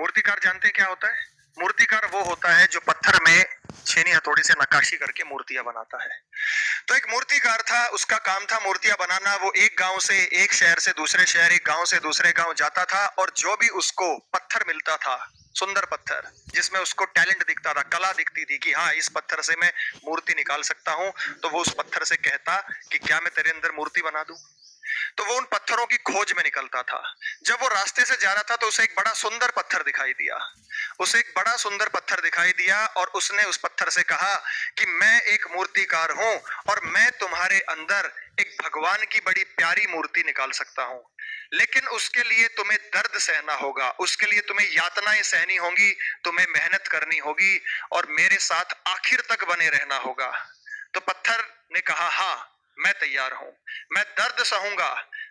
मूर्तिकार जानते हैं क्या होता है? मूर्तिकार वो होता है जो पत्थर में छेनी हथौड़ी से नक्काशी करके मूर्तियां बनाता है। तो एक मूर्तिकार था, उसका काम था मूर्तियां बनाना। वो एक गांव से, एक शहर से दूसरे शहर, एक गांव से दूसरे गांव जाता था और जो भी उसको पत्थर मिलता था, सुंदर पत्थर जिसमें उसको टैलेंट दिखता था, कला दिखती थी कि हाँ इस पत्थर से मैं मूर्ति निकाल सकता हूं, तो वो उस पत्थर से कहता कि क्या मैं तेरे अंदर मूर्ति बना दूं। तो वो उन पत्थरों की खोज में निकलता था। जब वो रास्ते से जा रहा था तो उसे एक बड़ा सुंदर पत्थर दिखाई दिया। उसे एक बड़ा सुंदर पत्थर दिखाई दिया और उसने उस पत्थर से कहा कि मैं एक मूर्तिकार हूं और मैं तुम्हारे अंदर एक भगवान की बड़ी प्यारी मूर्ति निकाल सकता हूं, लेकिन उसके लिए तुम्हें दर्द सहना होगा, उसके लिए तुम्हें यातनाएं सहनी होंगी, तुम्हें मेहनत करनी होगी और मेरे साथ आखिर तक बने रहना होगा। तो पत्थर ने कहा हाँ मैं तैयार हूं, मैं दर्द सहूंगा,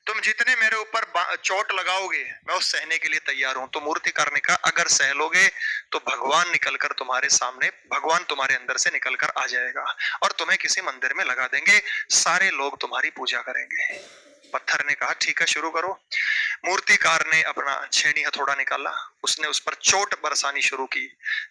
तुम जितने मेरे ऊपर चोट लगाओगे मैं उस सहने के लिए तैयार हूं। तो मूर्तिकार ने कहा अगर सह लोगे तो भगवान निकलकर तुम्हारे सामने, भगवान तुम्हारे अंदर से निकलकर आ जाएगा और तुम्हें किसी मंदिर में लगा देंगे, सारे लोग तुम्हारी पूजा करेंगे। पत्थर ने कहा ठीक है शुरू करो। मूर्तिकार ने अपना छेनी हथौड़ा निकाला, उसने उस पर चोट बरसानी शुरू की।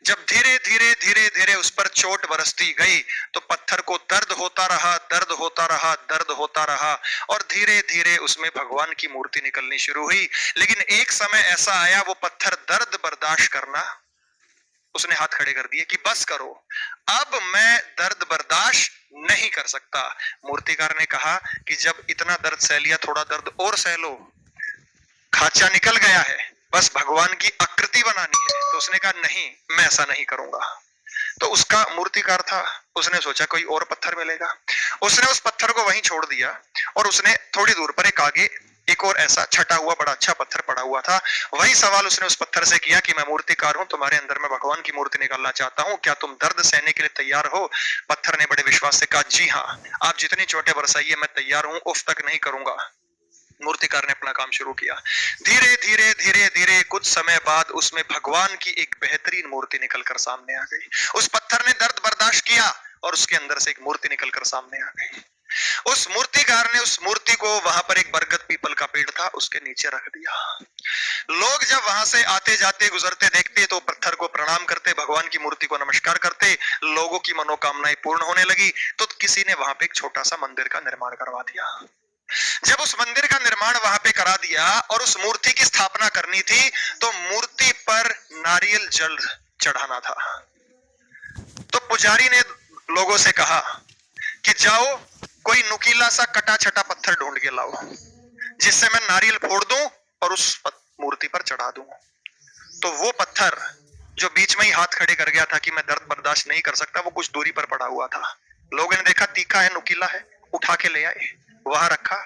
जब धीरे धीरे धीरे धीरे उस पर चोट बरसती गई तो पत्थर को दर्द होता रहा, दर्द होता रहा, दर्द होता रहा और धीरे धीरे उसमें भगवान की मूर्ति निकलनी शुरू हुई। लेकिन एक समय ऐसा आया वो पत्थर दर्द बर्दाश्त करना, उसने हाथ खड़े कर दिए कि बस करो, अब मैं दर्द बर्दाश्त नहीं कर सकता। मूर्तिकार ने कहा कि जब इतना दर्द सह लिया थोड़ा दर्द और सह लो, खांचा निकल गया है, बस भगवान की आकृति बनानी है। तो उसने कहा नहीं मैं ऐसा नहीं करूंगा। तो उसका मूर्तिकार था, उसने सोचा कोई और पत्थर मिलेगा, उसने उस पत्थर को वहीं छोड़ दिया और उसने थोड़ी दूर पर एक आगे एक और ऐसा छटा हुआ बड़ा अच्छा पत्थर पड़ा हुआ था। वही सवाल उसने उस पत्थर से किया कि मैं मूर्तिकार हूं, तुम्हारे अंदर मैं भगवान की मूर्ति निकालना चाहता हूं, क्या तुम दर्द सहने के लिए तैयार हो? पत्थर ने बड़े विश्वास से कहा जी हाँ, आप जितनी चोटें बरसाइए मैं तैयार हूं, उफ तक नहीं करूंगा। मूर्तिकार ने अपना काम शुरू किया। धीरे धीरे धीरे धीरे कुछ समय बाद उसमें भगवान की एक बेहतरीन मूर्ति निकलकर सामने आ गई। उस पत्थर ने दर्द बर्दाश्त किया और उसके अंदर से एक मूर्ति निकलकर सामने आ गई। उस मूर्तिकार ने उस मूर्ति को वहां पर एक बरगद पीपल का पेड़ था उसके नीचे रख दिया। लोग जब वहां से आते जाते गुजरते देखते तो पत्थर को प्रणाम करते, भगवान की मूर्ति को नमस्कार करते, लोगों की मनोकामनाएं पूर्ण होने लगी। तो किसी ने वहां पे एक छोटा सा मंदिर का निर्माण करवा दिया। जब उस मंदिर का निर्माण वहां पे करा दिया और उस मूर्ति की स्थापना करनी थी तो मूर्ति पर नारियल जल चढ़ाना था। तो पुजारी ने लोगों से कहा कि जाओ कोई नुकीला सा कटा छटा पत्थर ढूंढ के लाओ जिससे मैं नारियल फोड़ दूं और उस मूर्ति पर चढ़ा दूं। तो वो पत्थर जो बीच में ही हाथ खड़े कर गया था कि मैं दर्द बर्दाश्त नहीं कर सकता, वो कुछ दूरी पर पड़ा हुआ था। लोगों ने देखा तीखा है, नुकीला है, उठा के ले आए, वहां रखा।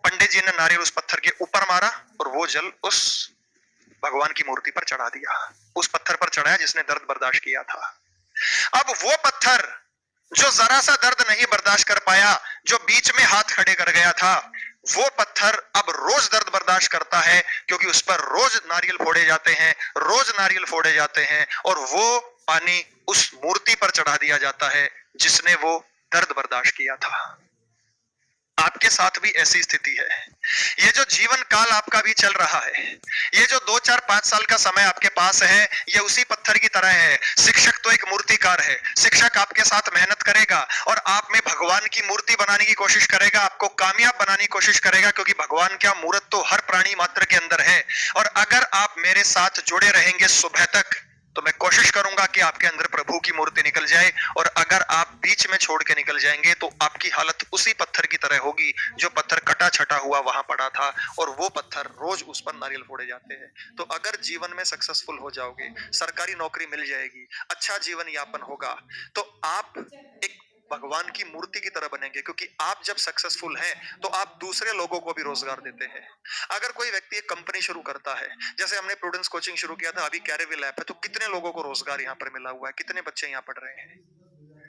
पंडित जी ने नारियल उस पत्थर के ऊपर मारा और वो जल उस भगवान की मूर्ति पर चढ़ा दिया, उस पत्थर पर चढ़ाया जिसने दर्द बर्दाश्त किया था। अब वो पत्थर जो जरा सा दर्द नहीं बर्दाश्त कर पाया, जो बीच में हाथ खड़े कर गया था, वो पत्थर अब रोज दर्द बर्दाश्त करता है क्योंकि उस पर रोज नारियल फोड़े जाते हैं, रोज नारियल फोड़े जाते हैं और वो पानी उस मूर्ति पर चढ़ा दिया जाता है जिसने वो दर्द बर्दाश्त किया था। आपके साथ भी ऐसी स्थिति है। ये जो जीवन काल आपका भी चल रहा है, ये जो 2-4-5 साल का समय आपके पास है, ये उसी पत्थर की तरह है। शिक्षक तो एक मूर्तिकार है, शिक्षक आपके साथ मेहनत करेगा और आप में भगवान की मूर्ति बनाने की कोशिश करेगा, आपको कामयाब बनाने की कोशिश करेगा क्योंकि भगवान का मूर्त तो हर प्राणी मात्र के अंदर है। और अगर आप मेरे साथ जुड़े रहेंगे सुबह तक तो मैं कोशिश करूंगा कि आपके अंदर प्रभु की मूर्ति निकल जाए, और अगर आप बीच में छोड़ के निकल जाएंगे तो आपकी हालत उसी पत्थर की तरह होगी जो पत्थर कटा छटा हुआ वहां पड़ा था और वो पत्थर रोज उस पर नारियल फोड़े जाते हैं। तो अगर जीवन में सक्सेसफुल हो जाओगे, सरकारी नौकरी मिल जाएगी, अच्छा जीवन यापन होगा, तो आप एक भगवान की मूर्ति की तरह बनेंगे क्योंकि आप जब सक्सेसफुल हैं तो आप दूसरे लोगों को भी रोजगार देते हैं। अगर कोई व्यक्ति एक कंपनी शुरू करता है, जैसे हमने प्रूडेंस कोचिंग शुरू किया था, अभी कैरियर ऐप है, तो कितने लोगों को रोजगार यहाँ पर मिला हुआ है, कितने बच्चे यहाँ पढ़ रहे हैं।